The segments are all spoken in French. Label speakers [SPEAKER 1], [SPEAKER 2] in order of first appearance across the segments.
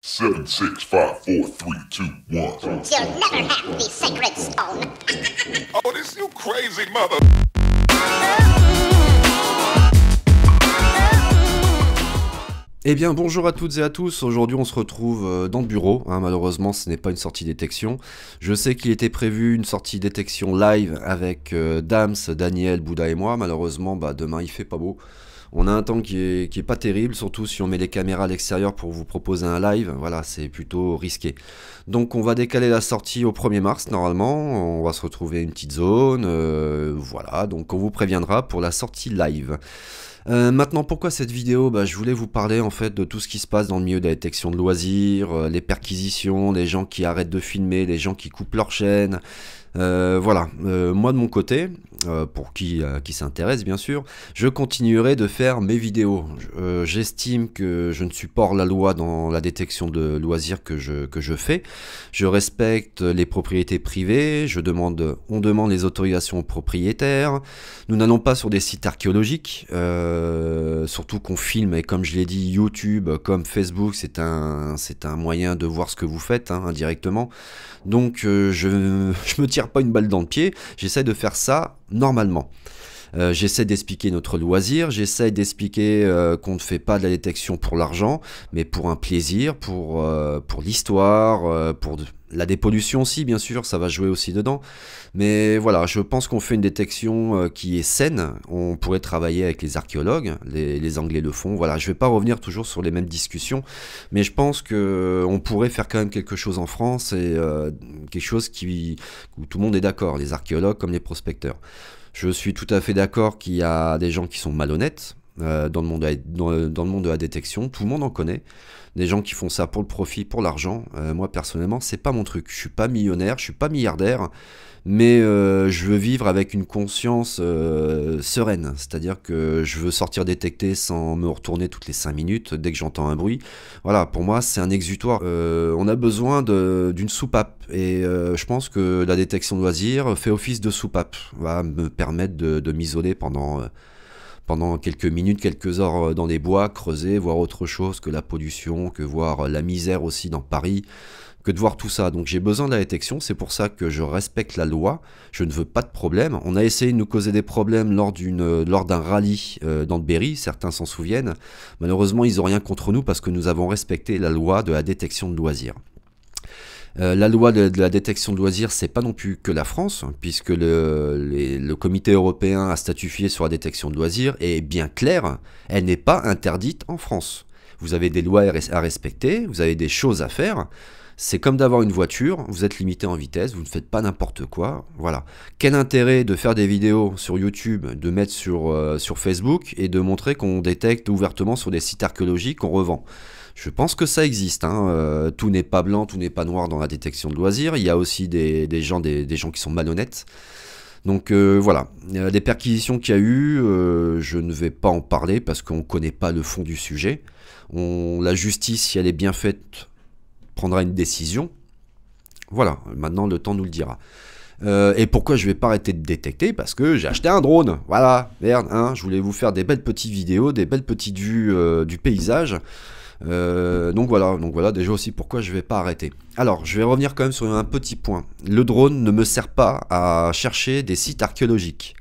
[SPEAKER 1] Seven, six, five, four, three, two, one.
[SPEAKER 2] You'll never have the sacred stone.
[SPEAKER 1] Oh, this you crazy mother.
[SPEAKER 3] Eh bien bonjour à toutes et à tous, aujourd'hui on se retrouve dans le bureau, malheureusement ce n'est pas une sortie détection. Je sais qu'il était prévu une sortie détection live avec Dams, Daniel, Bouddha et moi, malheureusement demain il fait pas beau. On a un temps qui est pas terrible, surtout si on met les caméras à l'extérieur pour vous proposer un live, voilà c'est plutôt risqué. Donc on va décaler la sortie au 1er mars normalement, on va se retrouver une petite zone, voilà, donc on vous préviendra pour la sortie live. Maintenant pourquoi cette vidéo, je voulais vous parler en fait de tout ce qui se passe dans le milieu de la détection de loisirs, les perquisitions, les gens qui arrêtent de filmer, les gens qui coupent leur chaîne. Voilà, moi de mon côté, pour qui s'intéresse bien sûr, je continuerai de faire mes vidéos. J'estime que je ne suis pas hors la loi dans la détection de loisirs que je fais. Je respecte les propriétés privées, on demande les autorisations aux propriétaires. Nous n'allons pas sur des sites archéologiques, surtout qu'on filme, et comme je l'ai dit, YouTube comme Facebook, c'est un moyen de voir ce que vous faites indirectement. Donc je me tire pas une balle dans le pied, j'essaie de faire ça normalement. J'essaie d'expliquer notre loisir, j'essaie d'expliquer qu'on ne fait pas de la détection pour l'argent, mais pour un plaisir, pour l'histoire, pour la dépollution aussi, bien sûr, ça va jouer aussi dedans. Mais voilà, je pense qu'on fait une détection qui est saine. On pourrait travailler avec les archéologues, les Anglais le font. Voilà, je ne vais pas revenir toujours sur les mêmes discussions, mais je pense qu'on pourrait faire quand même quelque chose en France, et quelque chose où tout le monde est d'accord, les archéologues comme les prospecteurs. Je suis tout à fait d'accord qu'il y a des gens qui sont malhonnêtes dans le monde de la détection, tout le monde en connaît. Des gens qui font ça pour le profit, pour l'argent. Moi personnellement, c'est pas mon truc. Je suis pas millionnaire, je suis pas milliardaire, mais je veux vivre avec une conscience sereine. C'est-à-dire que je veux sortir détecté sans me retourner toutes les 5 minutes dès que j'entends un bruit. Voilà, pour moi, c'est un exutoire. On a besoin d'une soupape. Et je pense que la détection de loisirs fait office de soupape. Va me permettre de m'isoler pendant quelques minutes, quelques heures dans les bois, creuser, voir autre chose que la pollution, que voir la misère aussi dans Paris, que de voir tout ça. Donc j'ai besoin de la détection, c'est pour ça que je respecte la loi, je ne veux pas de problème. On a essayé de nous causer des problèmes lors d'un rallye dans le Berry, certains s'en souviennent. Malheureusement, ils n'ont rien contre nous parce que nous avons respecté la loi de la détection de loisirs. La loi de la détection de loisirs, c'est pas non plus que la France, puisque le comité européen a statué sur la détection de loisirs et est bien clair, elle n'est pas interdite en France. Vous avez des lois à respecter, vous avez des choses à faire. C'est comme d'avoir une voiture, vous êtes limité en vitesse, vous ne faites pas n'importe quoi, voilà. Quel intérêt de faire des vidéos sur YouTube, de mettre sur Facebook et de montrer qu'on détecte ouvertement sur des sites archéologiques qu'on revend? Je pense que ça existe, tout n'est pas blanc, tout n'est pas noir dans la détection de loisirs, il y a aussi des gens qui sont malhonnêtes. Donc voilà, les perquisitions qu'il y a eu, je ne vais pas en parler parce qu'on ne connaît pas le fond du sujet. La justice, si elle est bien faite, prendra une décision. Voilà, maintenant le temps nous le dira. Et pourquoi je vais pas arrêter de détecter? Parce que j'ai acheté un drone, voilà, merde, je voulais vous faire des belles petites vidéos, des belles petites vues du paysage. Donc voilà déjà aussi pourquoi je vais pas arrêter. Alors je vais revenir quand même sur un petit point. Le drone ne me sert pas à chercher des sites archéologiques.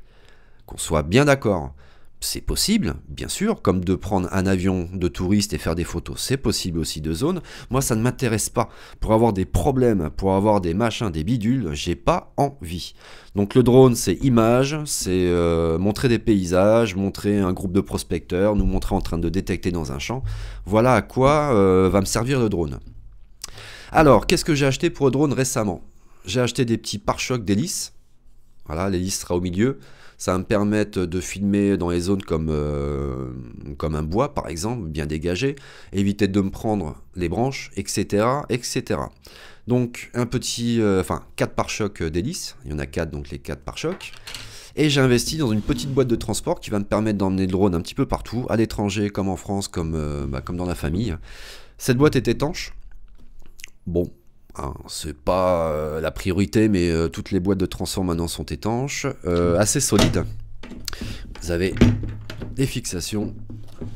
[SPEAKER 3] Qu'on soit bien d'accord. C'est possible, bien sûr, comme de prendre un avion de touriste et faire des photos, c'est possible aussi de zone. Moi, ça ne m'intéresse pas. Pour avoir des problèmes, pour avoir des machins, des bidules, j'ai pas envie. Donc le drone, c'est image, c'est montrer des paysages, montrer un groupe de prospecteurs, nous montrer en train de détecter dans un champ. Voilà à quoi va me servir le drone. Alors, qu'est-ce que j'ai acheté pour le drone récemment? J'ai acheté des petits pare-chocs d'hélice. Voilà, l'hélice sera au milieu. Ça va me permettre de filmer dans les zones comme un bois, par exemple, bien dégagé, éviter de me prendre les branches, etc., etc. Donc, 4 pare-chocs d'hélice, il y en a 4, donc les 4 pare-chocs. Et j'ai investi dans une petite boîte de transport qui va me permettre d'emmener le drone un petit peu partout, à l'étranger, comme en France, comme dans la famille. Cette boîte est étanche. Bon. C'est pas la priorité, mais toutes les boîtes de transport maintenant sont étanches, assez solides. Vous avez des fixations.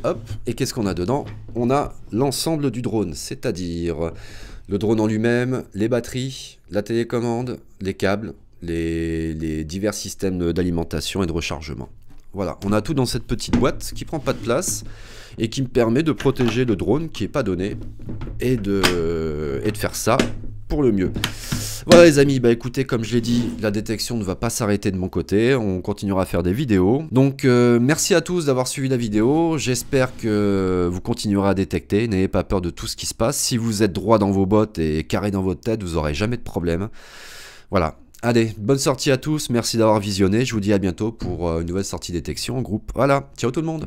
[SPEAKER 3] Hop, et qu'est-ce qu'on a dedans? On a l'ensemble du drone, c'est-à-dire le drone en lui-même, les batteries, la télécommande, les câbles, les divers systèmes d'alimentation et de rechargement. Voilà, on a tout dans cette petite boîte qui prend pas de place et qui me permet de protéger le drone qui n'est pas donné et de faire ça pour le mieux. Voilà les amis, bah écoutez, comme je l'ai dit, la détection ne va pas s'arrêter de mon côté, on continuera à faire des vidéos. Donc merci à tous d'avoir suivi la vidéo, j'espère que vous continuerez à détecter, n'ayez pas peur de tout ce qui se passe. Si vous êtes droit dans vos bottes et carré dans votre tête, vous n'aurez jamais de problème. Voilà, allez, bonne sortie à tous, merci d'avoir visionné, je vous dis à bientôt pour une nouvelle sortie détection en groupe. Voilà, ciao tout le monde!